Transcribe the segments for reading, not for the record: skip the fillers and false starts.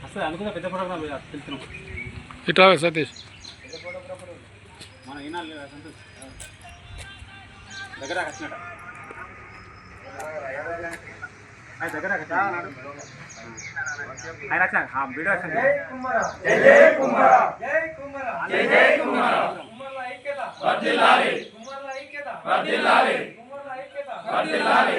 అసలు అనుకున్న పెద్ద ఫోటోగ్రాఫర్ తెలుస్తున్నాం ఇట్లా సతీష్ మన ఈనాడు సంతోష్ దగ్గర వచ్చినట్ట దగ్గర ఆయన వచ్చా వీడియో వచ్చా జై కుమారా జై కుమారా జై కుమారా జై కుమారా కుమార్ల ఐక్యత వర్ధిల్లాలి కుమార్ల ఐక్యత వర్ధిల్లాలి కుమార్ల ఐక్యత వర్ధిల్లాలి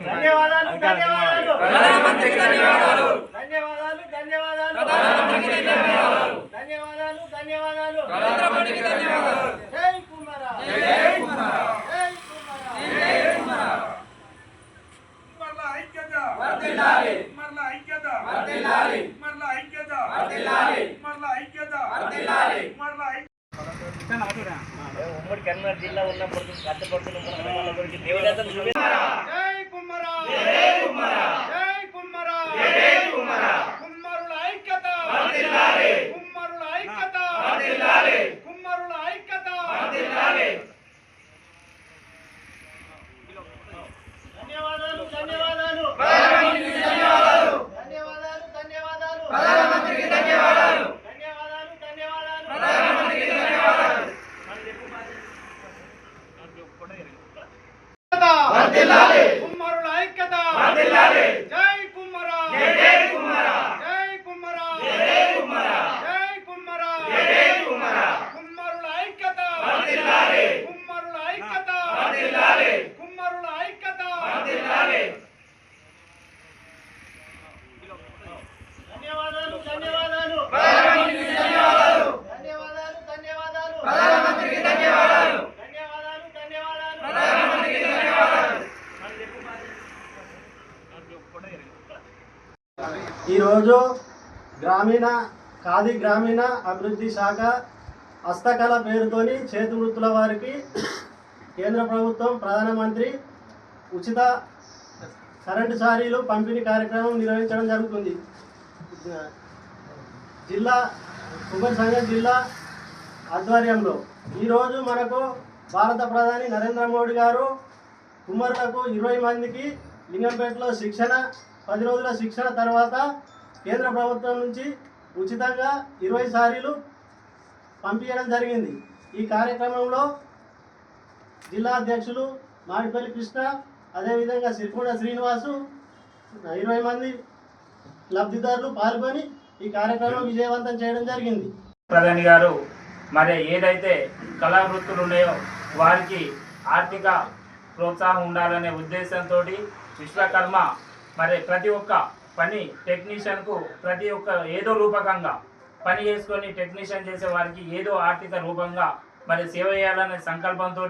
ధన్యవాదాలు ధన్యవాదాలు ప్రధానమంత్రికి ధన్యవాదాలు ధన్యవాదాలు ధన్యవాదాలు ప్రధానమంత్రికి ధన్యవాదాలు ధన్యవాదాలు ధన్యవాదాలు ప్రధానమంత్రికి ధన్యవాదాలు జై కుమారా జై కుమారా జై కుమారా జై కుమారా కుమార్ల ఐక్యత వర్ధిల్లాలి కుమార్ల ఐక్యత వర్ధిల్లాలి కుమార్ల ఐక్యత వర్ధిల్లాలి కుమార్ల ఐక్యత వర్ధిల్లాలి కుమార్ల ఉమ్మడి కర్నూలు జిల్లా ఉన్నప్పుడు కష్టపడుతున్న జై కుమారా జై కుమారా జై కుమారా జై కుమారా కుమారుల ఐక్యత వర్ధిల్లాలి కుమారుల ఐక్యత వర్ధిల్లాలి కుమారుల ఐక్యత వర్ధిల్లాలి ధన్యవాదాలు ధన్యవాదాలు ప్రధానమంత్రికి ధన్యవాదాలు ధన్యవాదాలు ధన్యవాదాలు ప్రధానమంత్రికి ధన్యవాదాలు ధన్యవాదాలు ధన్యవాదాలు ప్రధానమంత్రికి ధన్యవాదాలు వర్ధిల్లాలి కుమారుల ఐక్యత వర్ధిల్లాలి జై కుమారా జై కుమారా జై కుమారా జై కుమారా జై కుమారా జై కుమారా కుమారుల ఐక్యత వర్ధిల్లాలి కుమారుల ఐక్యత వర్ధిల్లాలి కుమారుల ఐక్యత వర్ధిల్లాలి ధన్యవాదాలు ధన్యవాదాలు ప్రధానమంత్రికి ధన్యవాదాలు ధన్యవాదాలు ధన్యవాదాలు ప్రధానమంత్రికి ధన్యవాదాలు ధన్యవాదాలు ధన్యవాదాలు ప్రధానమంత్రికి ధన్యవాదాలు ఈరోజు ఖాదీ గ్రామీణ అభివృద్ధి శాఖ హస్తకళ పేరుతోని చేతి వృత్తుల వారికి కేంద్ర ప్రభుత్వం ప్రధానమంత్రి ఉచిత కరెంటు సారీలు పంపిణీ కార్యక్రమం నిర్వహించడం జరుగుతుంది. కుమ్మరి సంఘం జిల్లా ఆధ్వర్యంలో ఈరోజు మనకు భారత ప్రధాని నరేంద్ర మోడీ గారు కుమ్మరులకు 20 మందికి లింగంపేటలో 10 రోజుల శిక్షణ తర్వాత కేంద్ర ప్రభుత్వం నుంచి ఉచితంగా 20 సారీలు పంపించడం జరిగింది. ఈ కార్యక్రమంలో జిల్లా అధ్యక్షులు మాడిపల్లి కృష్ణ, అదేవిధంగా సిరికొండ శ్రీనివాసు 20 మంది లబ్ధిదారులు పాల్గొని ఈ కార్యక్రమం విజయవంతం చేయడం జరిగింది. ప్రధాని గారు మరి ఏదైతే కళా వృత్తులు ఉన్నాయో వారికి ఆర్థిక ప్రోత్సాహం ఉండాలనే ఉద్దేశంతో విశ్వకర్మ మరి ప్రతి ఒక్క పని టెక్నీషియన్కు ప్రతి ఒక్క ఏదో రూపకంగా పని చేసుకొని టెక్నీషియన్ చేసే వారికి ఏదో ఆర్థిక రూపంగా మరి సేవ చేయాలనే సంకల్పంతో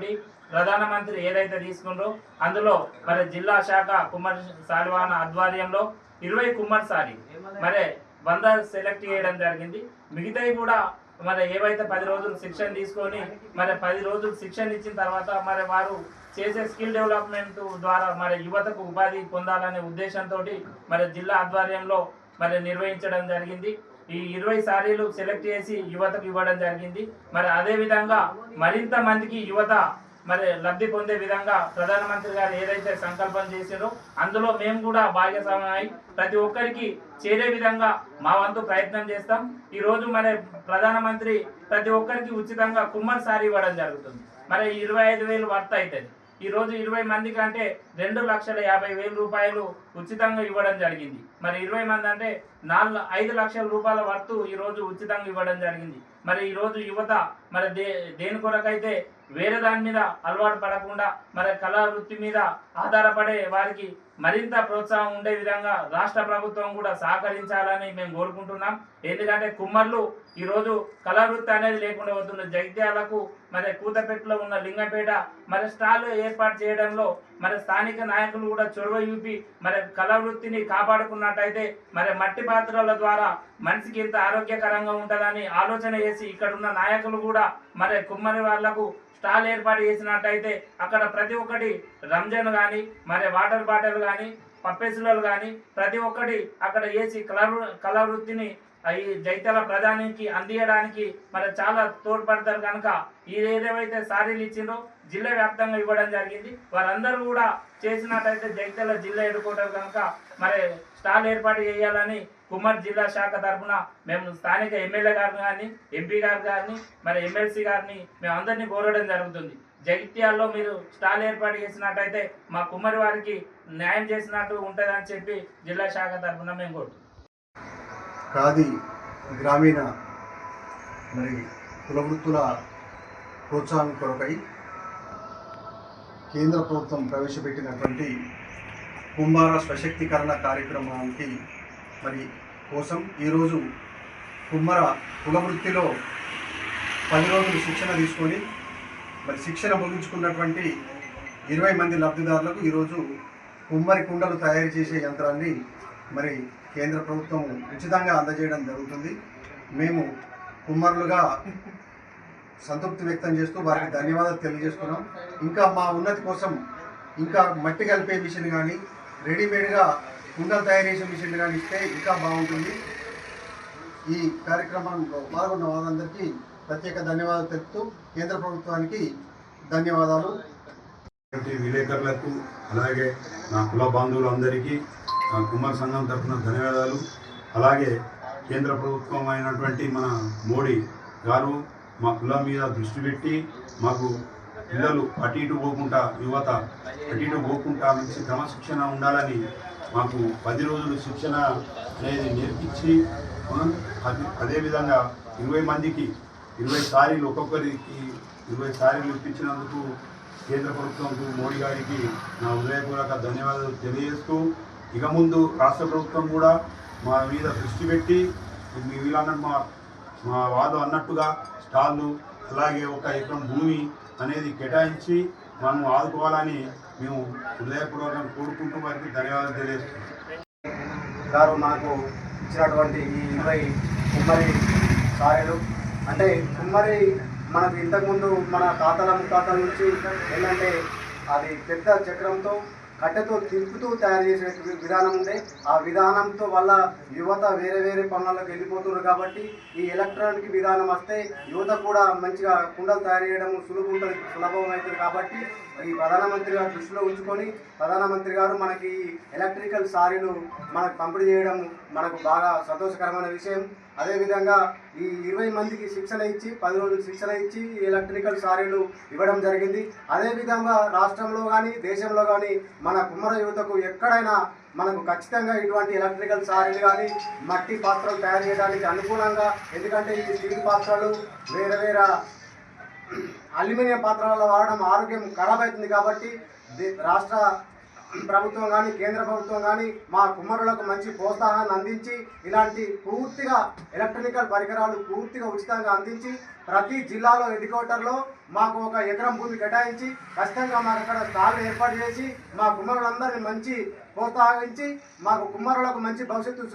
ప్రధానమంత్రి ఏదైతే తీసుకుందో అందులో మరి జిల్లా శాఖ కుమ్మరి సాల్వాన ఆధ్వర్యంలో 20 కుమ్మరి సారీ మరి 100 సెలెక్ట్ చేయడం జరిగింది. మిగతాయి కూడా మరి ఏవైతే 10 రోజులు శిక్షణ తీసుకొని మరి 10 రోజులు శిక్షణ ఇచ్చిన తర్వాత మరి వారు చేసే స్కిల్ డెవలప్మెంట్ ద్వారా మరి యువతకు ఉపాధి పొందాలనే ఉద్దేశంతో మరి జిల్లా ఆధ్వర్యంలో మరి నిర్వహించడం జరిగింది. ఈ 20 సారీలు సెలెక్ట్ చేసి యువతకు ఇవ్వడం జరిగింది. మరి అదేవిధంగా మరింత మందికి యువత మరి లబ్ధి పొందే విధంగా ప్రధానమంత్రి గారు ఏదైతే సంకల్పం చేశారో అందులో మేము కూడా భాగస్వామ్యమై ప్రతి ఒక్కరికి చేరే విధంగా మా వంతు ప్రయత్నం చేస్తాం. ఈరోజు మరి ప్రధానమంత్రి ప్రతి ఒక్కరికి ఉచితంగా కుమ్మరి సారీ ఇవ్వడం జరుగుతుంది. మరి 25,000 వర్త్ అవుతుంది. ఈరోజు 20 మంది కంటే 2,50,000 రూపాయలు ఉచితంగా ఇవ్వడం జరిగింది. మరి 20 మంది అంటే 5 లక్షల రూపాయల వర్తు ఈరోజు ఉచితంగా ఇవ్వడం జరిగింది. మరి ఈరోజు యువత మరి దేని కొరకైతే వేరే దాని మీద అలవాటు పడకుండా మరి కళా వృత్తి మీద ఆధారపడే వారికి మరింత ప్రోత్సాహం ఉండే విధంగా రాష్ట్ర ప్రభుత్వం కూడా సహకరించాలని మేము కోరుకుంటున్నాం. ఎందుకంటే కుమ్మర్లు ఈరోజు కళా వృత్తి అనేది లేకుండా పోతున్న జగిత్యాలకు మరి కూతపెట్టులో ఉన్న లింగంపేట మరి స్టాల్ ఏర్పాటు చేయడంలో మరి స్థానిక నాయకులు కూడా చొరవ చూపి మరి కళా వృత్తిని కాపాడుకున్నట్టయితే మరి మట్టి పాత్రల ద్వారా మనిషికి ఎంత ఆరోగ్యకరంగా ఉంటుందని ఆలోచన చేసి ఇక్కడ ఉన్న నాయకులు కూడా మరి కుమ్మరి వాళ్లకు స్టాల్ ఏర్పాటు చేసినట్టయితే అక్కడ ప్రతి ఒక్కటి రంజాన్ కానీ మరి వాటర్ బాటిల్ కానీ పప్పెసులు కానీ ప్రతి ఒక్కటి అక్కడ వేసి కళా వృత్తిని ఈ జైత్యాల ప్రధానికి అందియడానికి మరి చాలా తోడ్పడతారు కనుక ఏదేవైతే సారీలు ఇచ్చిందో జిల్లా వ్యాప్తంగా ఇవ్వడం జరిగింది. వారందరూ కూడా చేసినట్టయితే జైత్యాల జిల్లా ఎన్నుకోవడం కనుక మరి స్టాల్ ఏర్పాటు చేయాలని కుమ్మరి జిల్లా శాఖ తరఫున మేము స్థానిక ఎమ్మెల్యే గారిని కానీ ఎంపీ గారిని మరి ఎమ్మెల్సీ గారిని మేము అందరినీ కోరడం జరుగుతుంది. జగిత్యాల్లో మీరు స్టాల్ ఏర్పాటు చేసినట్టయితే మా కుమ్మరి వారికి న్యాయం చేసినట్టు ఉంటుందని చెప్పి జిల్లా శాఖ తరఫున మేము కోరుతున్నాం. ఖాదీ గ్రామీణ మరి కుల వృత్తుల ప్రోత్సాహం కొరకై కేంద్ర ప్రభుత్వం ప్రవేశపెట్టినటువంటి కుమ్మార స్వశక్తీకరణ కార్యక్రమానికి మరి కోసం ఈరోజు కుమ్మర కుల వృత్తిలో 10 రోజులు శిక్షణ తీసుకొని మరి శిక్షణ ముగించుకున్నటువంటి 20 మంది లబ్ధిదారులకు ఈరోజు కుమ్మరి కుండలు తయారు చేసే యంత్రాన్ని మరి కేంద్ర ప్రభుత్వం ఉచితంగా అందజేయడం జరుగుతుంది. మేము కుమ్మరులుగా సంతృప్తి వ్యక్తం చేస్తూ వారికి ధన్యవాదాలు తెలియజేస్తున్నాం. ఇంకా మా ఉన్నతి కోసం ఇంకా మట్టి కలిపే మిషన్ కానీ రెడీమేడ్గా కుండలు తయారు చేసే మిషన్ కానీ ఇస్తే ఇంకా బాగుంటుంది. ఈ కార్యక్రమంలో పాల్గొన్న వాళ్ళందరికీ ప్రత్యేక ధన్యవాదాలు తెలుపుతూ కేంద్ర ప్రభుత్వానికి ధన్యవాదాలు. విలేకరులకు అలాగే నా కుల బాంధవులందరికీ నా కుమ్మరి సంఘం తరఫున ధన్యవాదాలు. అలాగే కేంద్ర ప్రభుత్వం అయినటువంటి మన మోడీ గారు మా కులం మీద దృష్టి పెట్టి మాకు పిల్లలు అటు ఇటు పోకుండా యువత అటు ఇటు పోకుండా మంచి క్రమశిక్షణ ఉండాలని మాకు 10 రోజులు శిక్షణ అనేది నేర్పించి అదేవిధంగా 20 మందికి 20 సారీలు ఒక్కొక్కరికి 20 సారీలు ఇప్పించినందుకు కేంద్ర ప్రభుత్వంకు మోడీ గారికి నా హృదయపూర్వక ధన్యవాదాలు తెలియజేస్తూ ఇక ముందు రాష్ట్ర ప్రభుత్వం కూడా మా మీద దృష్టి పెట్టి వీళ్ళన్న మా వాళ్ళు అన్నట్టుగా స్టాళ్ళు అలాగే 1 ఎకరం భూమి అనేది కేటాయించి మనం ఆదుకోవాలని మేము హృదయపూర్వకంగా కోరుకుంటూ వారికి ధన్యవాదాలు తెలియజేస్తున్నాం. గారు మాకు ఇచ్చినటువంటి ఈ 20 కుమ్మరి సారీలు అంటే కుమ్మరి మనకు ఇంతకుముందు మన తాతల ముత్తాతల నుంచి ఏంటంటే అది పెద్ద చక్రంతో కట్టెతో తిప్పుతూ తయారు చేసే విధానం ఉండే ఆ విధానంతో వల్ల యువత వేరే వేరే పనులకు వెళ్ళిపోతున్నారు. కాబట్టి ఈ ఎలక్ట్రానిక్ విధానం వస్తే యువత కూడా మంచిగా కుండలు తయారు చేయడం సులభం అవుతుంది. కాబట్టి ఈ ప్రధానమంత్రి గారు దృష్టిలో ఉంచుకొని ప్రధానమంత్రి గారు మనకి ఎలక్ట్రికల్ సారీలు మనకు పంపిణీ చేయడం మనకు బాగా సంతోషకరమైన విషయం. అదేవిధంగా ఈ 20 మందికి శిక్షణ ఇచ్చి 10 రోజులు శిక్షణ ఇచ్చి ఎలక్ట్రికల్ సారీలు ఇవ్వడం జరిగింది. అదేవిధంగా రాష్ట్రంలో కానీ దేశంలో కానీ మన కుమ్మర యువతకు ఎక్కడైనా మనకు ఖచ్చితంగా ఇటువంటి ఎలక్ట్రికల్ సారీలు కానీ మట్టి పాత్రలు తయారు చేయడానికి అనుకూలంగా, ఎందుకంటే ఈ స్టీల్ పాత్రలు వేరే వేరే అల్యూమినియం పాత్రలలో వాడడం ఆరోగ్యం ఖరాబ్ అవుతుంది. కాబట్టి రాష్ట్ర ప్రభుత్వం కానీ కేంద్ర ప్రభుత్వం కానీ మా కుమ్మరులకు మంచి ప్రోత్సాహాన్ని అందించి ఇలాంటి పూర్తిగా ఎలక్ట్రికల్ పరికరాలు పూర్తిగా ఉచితంగా అందించి ప్రతి జిల్లాలో హెడ్ క్వార్టర్లో మాకు 1 ఎకరం భూమి కేటాయించి ఖచ్చితంగా మాకు అక్కడ స్టాల్ ఏర్పాటు చేసి మా కుమ్మరులందరినీ మంచి ప్రోత్సహించి మాకు కుమ్మరులకు మంచి భవిష్యత్తు